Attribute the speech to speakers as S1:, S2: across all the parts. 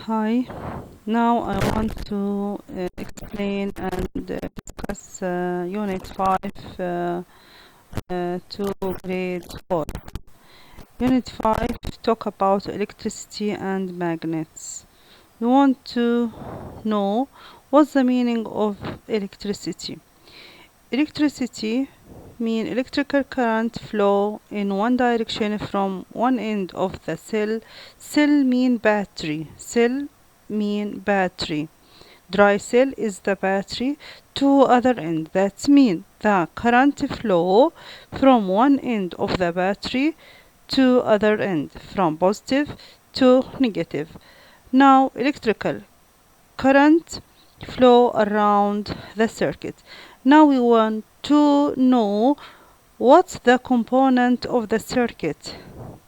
S1: Hi, now I want to explain and discuss Unit 5 to Grade 4. Unit 5 talk about electricity and magnets. We want to know what's the meaning of electricity. Electricity mean electrical current flow in one direction from one end of the cell. Cell mean battery. Cell mean battery. Dry cell is the battery to other end. That mean the current flow from one end of the battery to other end, from positive to negative. Now electrical current flow around the circuit. Now we want to know what's the component of the circuit.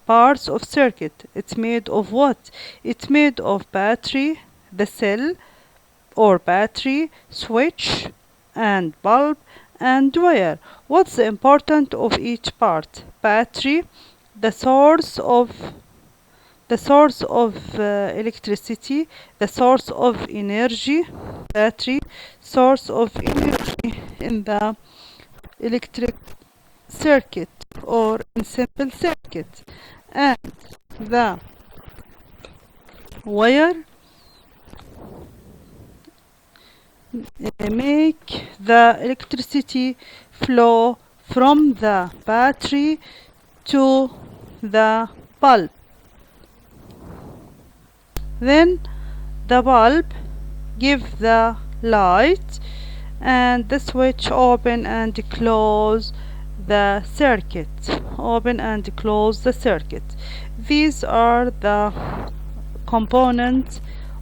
S1: Parts of circuit. It's made of what? It's made of battery, the cell or battery, switch and bulb and wire. What's the importance of each part? Battery, the source of electricity, the source of energy. Battery, source of energy in the electric circuit or in simple circuit, and the wire make the electricity flow from the battery to the bulb. Then the bulb give the light and the switch open and close the circuit. Open and close the circuit. These are the components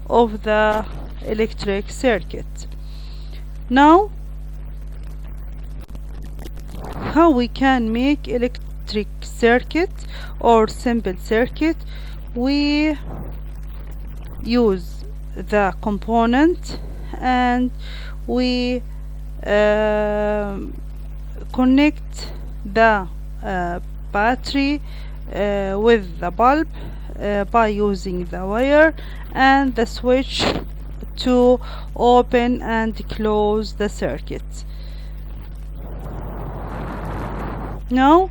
S1: of the electric circuit. Now, how we can make electric circuit or simple circuit? We use the component and we connect the battery with the bulb by using the wire and the switch to open and close the circuit. Now,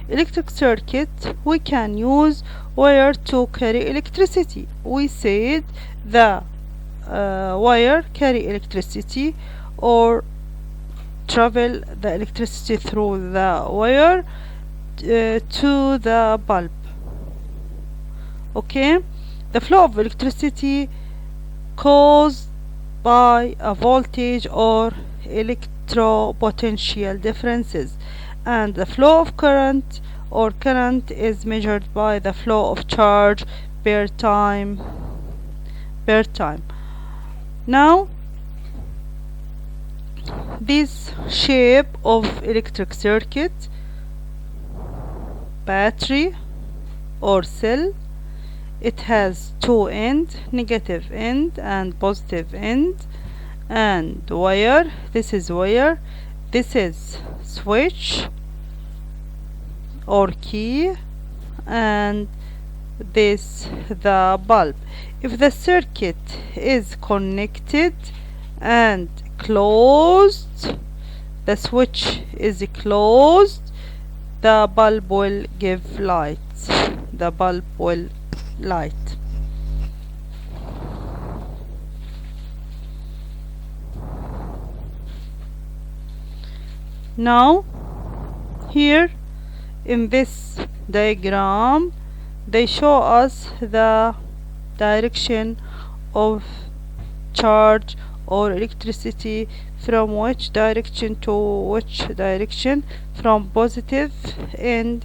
S1: electric circuit, we can use wire to carry electricity. We said the wire carry electricity or travel the electricity through the wire to the bulb. Okay, the flow of electricity caused by a voltage or electropotential differences, and the flow of current or current is measured by the flow of charge per time. Now, this shape of electric circuit, battery or cell, it has two ends, negative end and positive end, and wire. This is wire, this is switch or key, and this the bulb. If the circuit is connected and closed, the switch is closed, the bulb will give light. The bulb will light. Now, here in this diagram, they show us the direction of charge or electricity from which direction to which direction, from positive end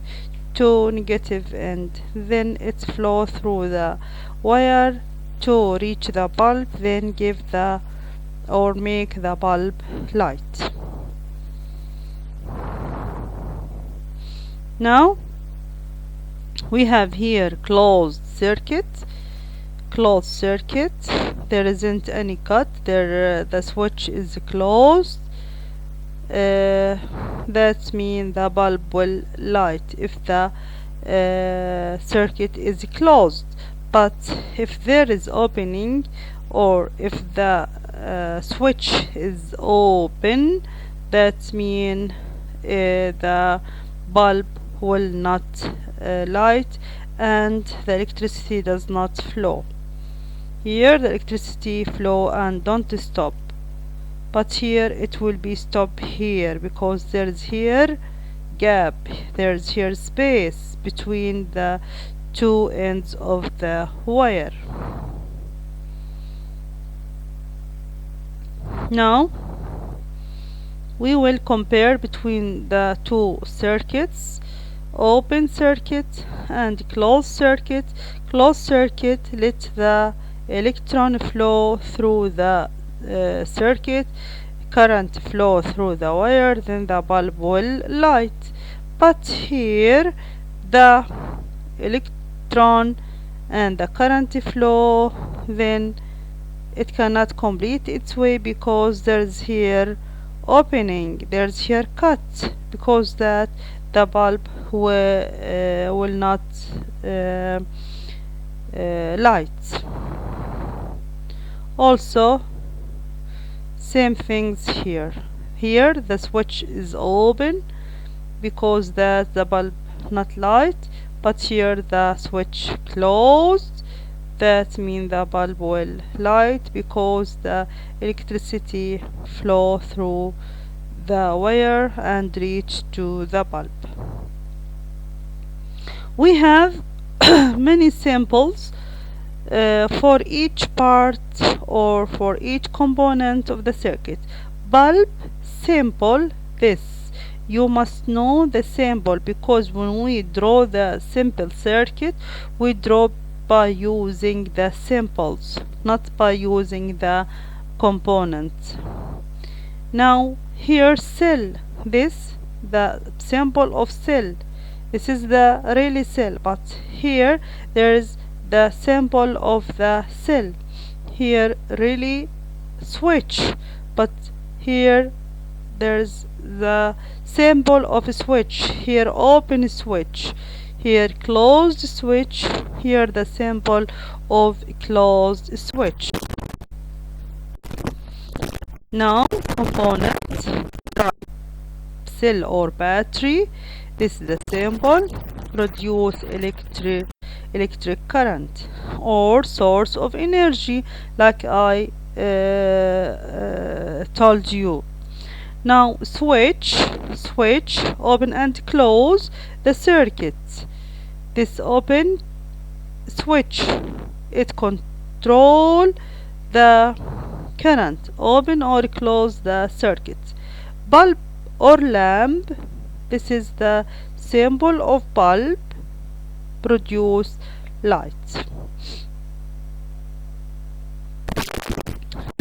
S1: to negative end. Then it flow through the wire to reach the bulb, then give the or make the bulb light. Now we have here closed circuit. There isn't any cut there. The switch is closed. That means the bulb will light if the circuit is closed. but if there is opening, or if the switch is open, that mean the bulb will not light and the electricity does not flow. Here the electricity flow and don't stop, but here it will be stop here because there's here gap, there's here space between the two ends of the wire. Now we will compare between the two circuits, open circuit and closed circuit. Closed circuit, let the electron flow through the circuit, current flow through the wire, then the bulb will light. But here the electron and the current flow, then it cannot complete its way because there's here opening, there's here cut, because that the bulb will not light. Also same things here. Here the switch is open because that the bulb not light, but here the switch closed, that means the bulb will light because the electricity flow through the wire and reach to the bulb. We have many samples for each part or for each component of the circuit. Bulb sample, this you must know the sample, because when we draw the simple circuit we draw by using the samples, not by using the components. Now here cell, this the sample of cell, this is the really cell, but here there is the sample of the cell. Here really switch, but here there's the sample of a switch. Here open switch, here closed switch, here the sample of closed switch. Now component, cell or battery, this is the sample, produce electric current or source of energy, like I told you. Now switch open and close the circuit. This open switch, it control the current, open or close the circuit. Bulb or lamp, this is the symbol of bulb, produce light.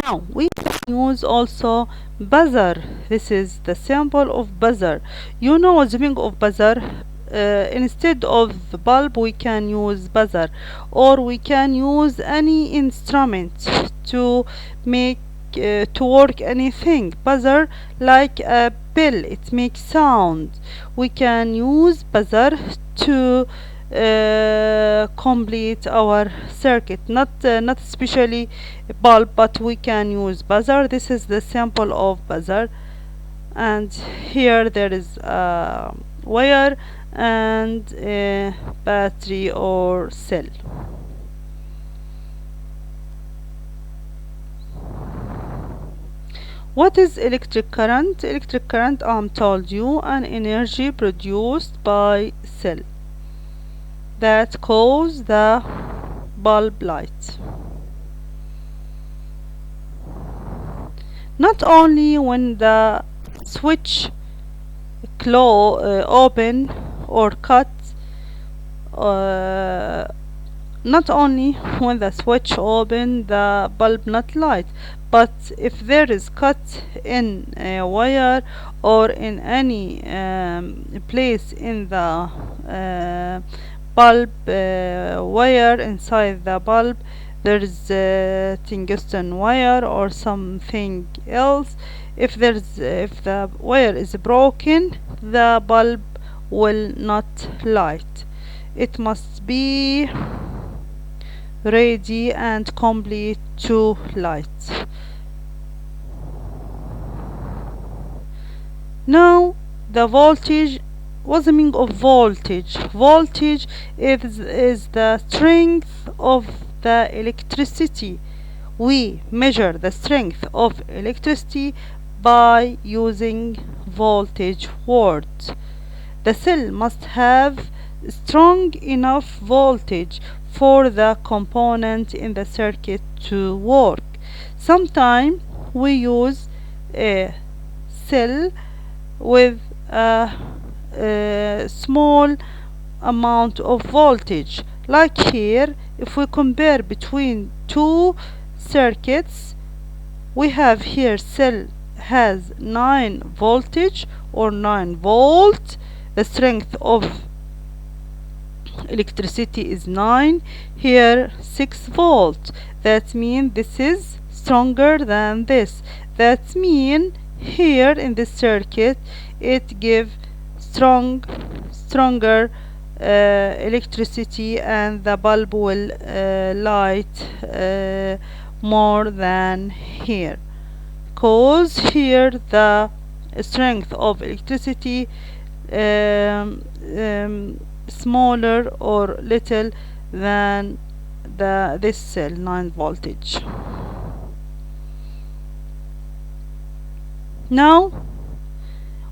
S1: Now we can use also buzzer, this is the symbol of buzzer. You know what's the meaning of buzzer? Instead of the bulb we can use buzzer, or we can use any instrument to make to work anything. Buzzer like a bell, it makes sound. We can use buzzer to complete our circuit, not especially bulb, but we can use buzzer. This is the sample of buzzer, and here there is a wire and a battery or cell. What is electric current? Electric current, told you, an energy produced by cell that cause the bulb light. Not only when the switch open or cut, not only when the switch open the bulb not light, but if there is cut in a wire or in any place in the bulb wire, inside the bulb there is a tungsten wire or something else. If the wire is broken, the bulb will not light. It must be ready and complete to light. Now the voltage, what's the meaning of voltage? Voltage is the strength of the electricity. We measure the strength of electricity by using voltage words. The cell must have strong enough voltage for the component in the circuit to work. Sometimes we use a cell with a small amount of voltage, like here. If we compare between two circuits, we have here cell has 9 voltage or 9 volt. The strength of electricity is 9, here 6 volt. That means this is stronger than this. That means here in this circuit it give stronger electricity, and the bulb will light more than here, cause here the strength of electricity smaller or little than this cell 9 voltage. Now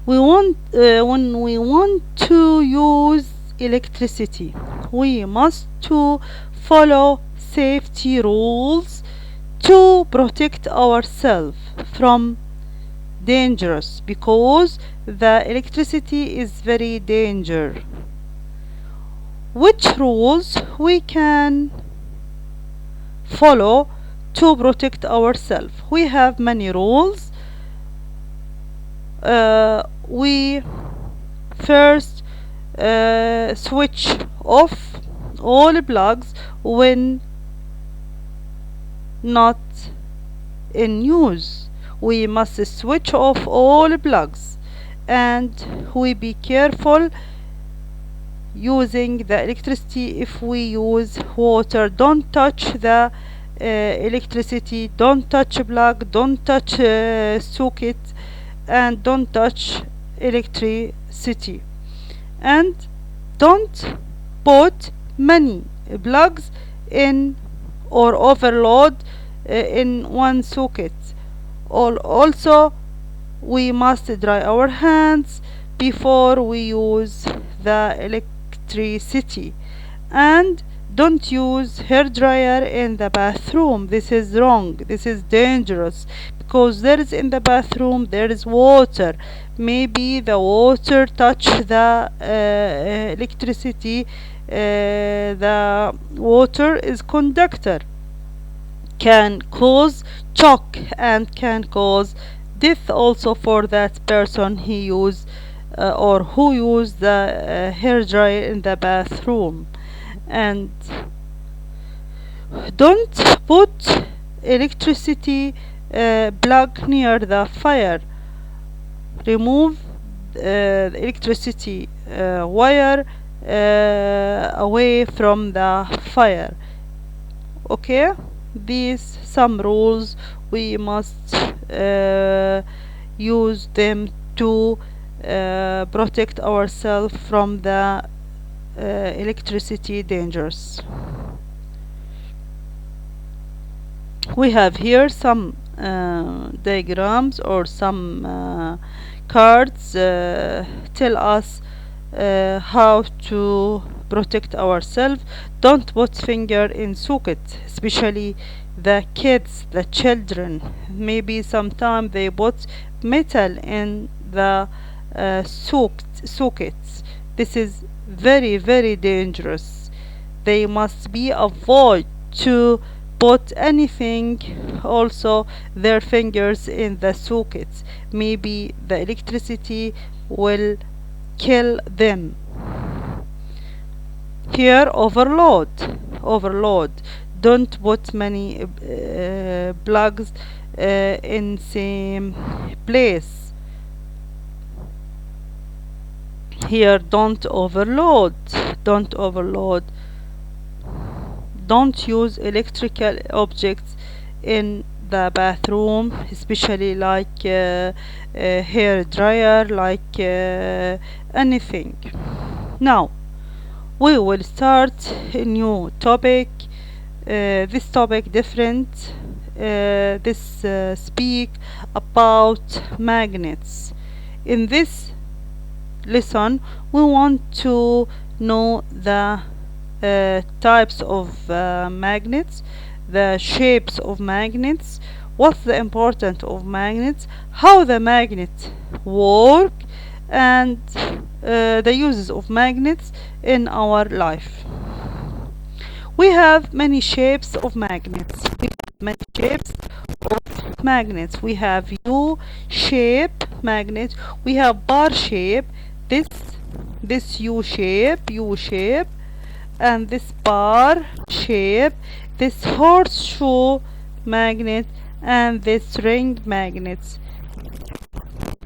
S1: when we want to use electricity, we must to follow safety rules to protect ourselves from dangerous, because the electricity is very danger. Which rules we can follow to protect ourselves? We have many rules. We first switch off all plugs when not in use. We must switch off all plugs, and we be careful using the electricity. If we use water, don't touch the electricity, don't touch plug, don't touch socket, and don't touch electricity, and don't put many plugs in or overload in one socket. Also, we must dry our hands before we use the electricity, and don't use hair dryer in the bathroom. This is wrong, this is dangerous, because there is in the bathroom there is water. Maybe the water touch the electricity. The water is conductor, can cause shock and can cause death also for that person he use or who use the hair dryer in the bathroom. And don't put electricity plug near the fire. Remove the electricity wire away from the fire. Okay, these some rules we must use them to protect ourselves from the electricity dangers. We have here some diagrams or some cards tell us how to protect ourselves. Don't put finger in socket, especially the kids, the children. Maybe sometime they put metal in the sockets. This is very dangerous. They must be avoid to put anything also their fingers in the sockets. Maybe the electricity will kill them. Here, overload. Don't put many plugs in same place. Here, don't overload. Don't don't use electrical objects in the bathroom, especially like hair dryer, like anything. Now we will start a new topic. This topic different. This speak about magnets. In this lesson we want to know the types of magnets, the shapes of magnets, what's the importance of magnets, how the magnet work, and the uses of magnets in our life. We have many shapes of magnets. We have many shapes of magnets. We have U shape magnet. We have bar shape. This this U shape, and this bar shape. This horseshoe magnet, and this ring magnets.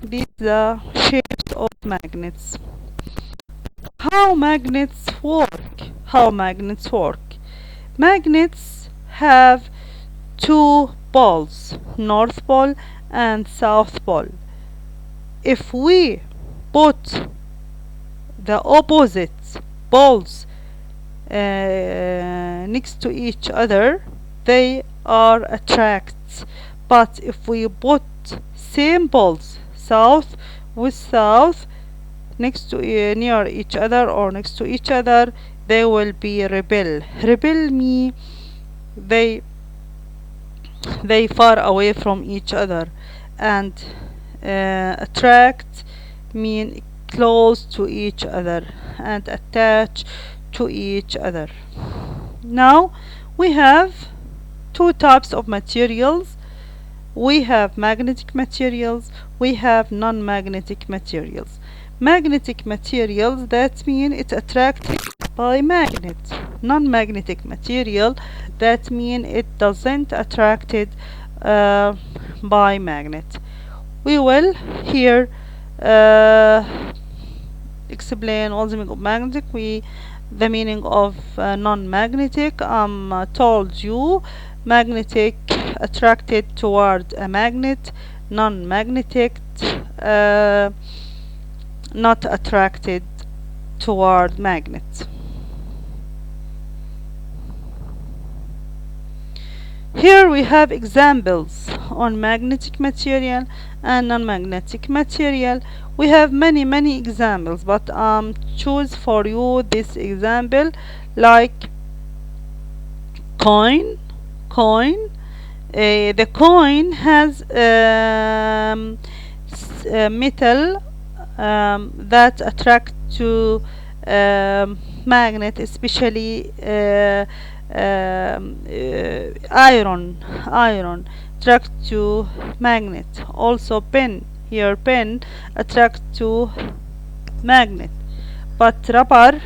S1: These are shapes of magnets. How magnets work? How magnets work? Magnets have two poles, North Pole and South Pole. If we put the opposite poles next to each other, they are attracts. But if we put same poles, south with south, next to near each other or next to each other, they will be repel. Repel me they far away from each other, and attract mean close to each other and attach to each other. Now we have two types of materials. We have magnetic materials, we have non-magnetic materials. Magnetic materials, that mean it's attracted by magnet. Non-magnetic material, that mean it doesn't attracted by magnet. We will here explain all the meaning of magnetic. The meaning of non-magnetic. Told you magnetic attracted toward a magnet, non-magnetic not attracted toward magnet. Here we have examples on magnetic material and non-magnetic material. We have many examples, but choose for you this example, like coin. The coin has metal that attract to magnet, especially iron attract to magnet. Also pen attract to magnet, but rubber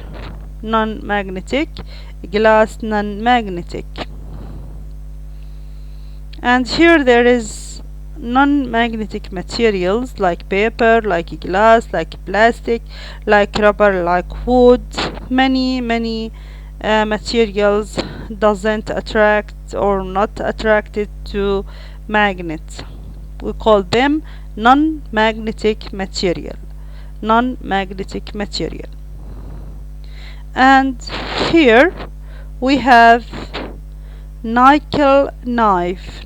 S1: non-magnetic, glass non-magnetic. And here there is non-magnetic materials like paper, like glass, like plastic, like rubber, like wood. Many materials doesn't attract or not attracted to magnets. We call them non-magnetic material. And here we have nickel knife,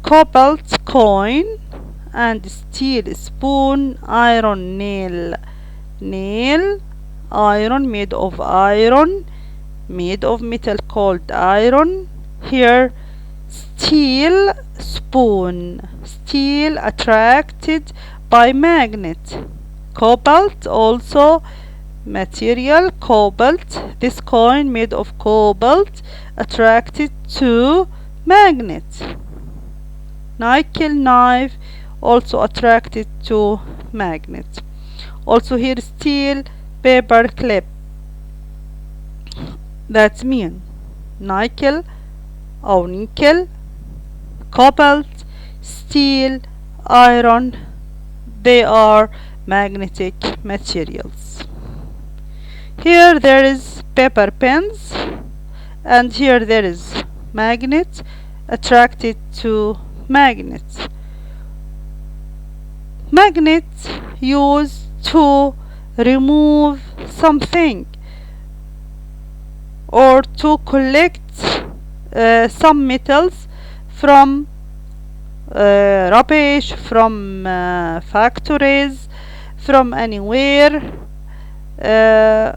S1: cobalt coin, and steel spoon, iron nail, iron made of metal called iron. Here steel spoon, steel attracted by magnet. Cobalt also material, cobalt, this coin made of cobalt attracted to magnet. Nickel knife also attracted to magnet. Also here steel paper clip, that mean nickel or nickel, cobalt, steel, iron, they are magnetic materials. Here there is paper pens, and here there is magnet attracted to magnet. Magnet used to remove something or to collect some metals from rubbish, from factories, from anywhere, uh,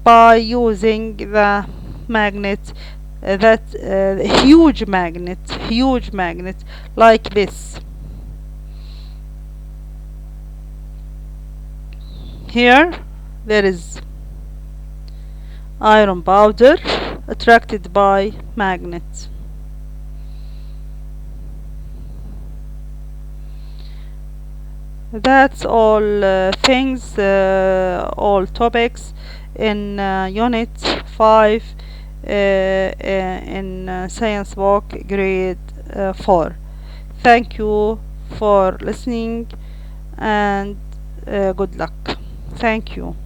S1: by using the magnet, that huge magnet like this. Here there is iron powder attracted by magnet. That's all things, all topics in unit 5 in science book grade 4. Thank you for listening, and good luck. Thank you.